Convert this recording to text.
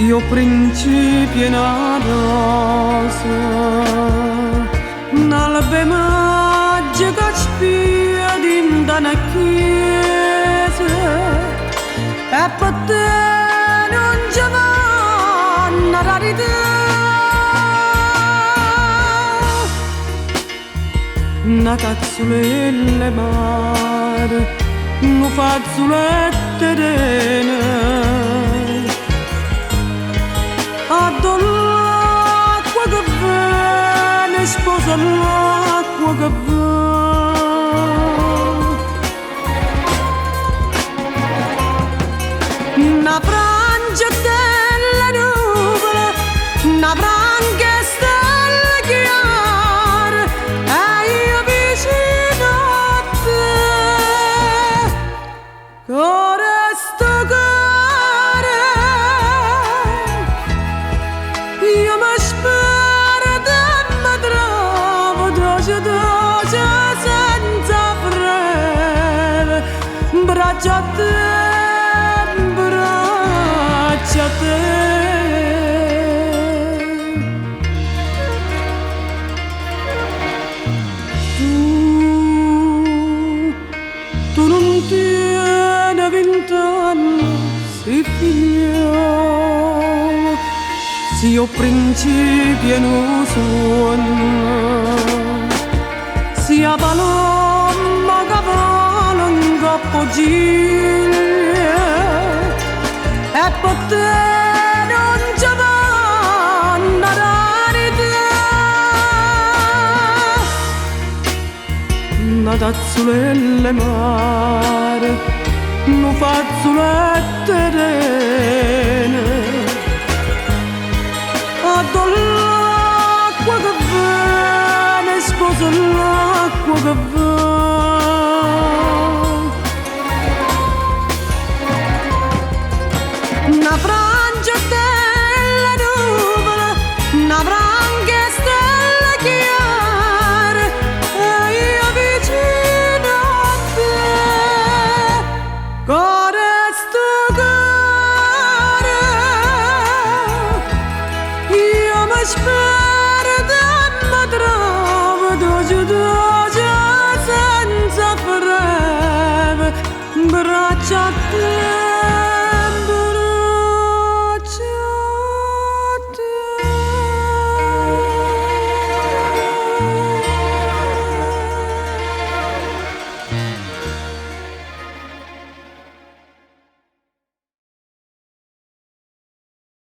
io principi una rosa, un'albe magica spia in una chiesa, e per te non ci va una rarità. Una cazzolella mare, un fazzoletto rene, addo l'acqua che viene, sposa l'acqua che va. Una frangia delle nuvole, una franca stella chiara, e io vicino a te, ora sto cuore, io mi spero che mi trovo dolce dolce senza freme, braccia a te, braccia a te. Tu non tieni 20 anni, sei figlio, se io principio non sogno, sia paloma che vola in coppo giglia, e per te non ci va una rarità. Una tazzolella mare, un fazzoletto rene, addo l'acqua che viene, sposa l'acqua che va. Una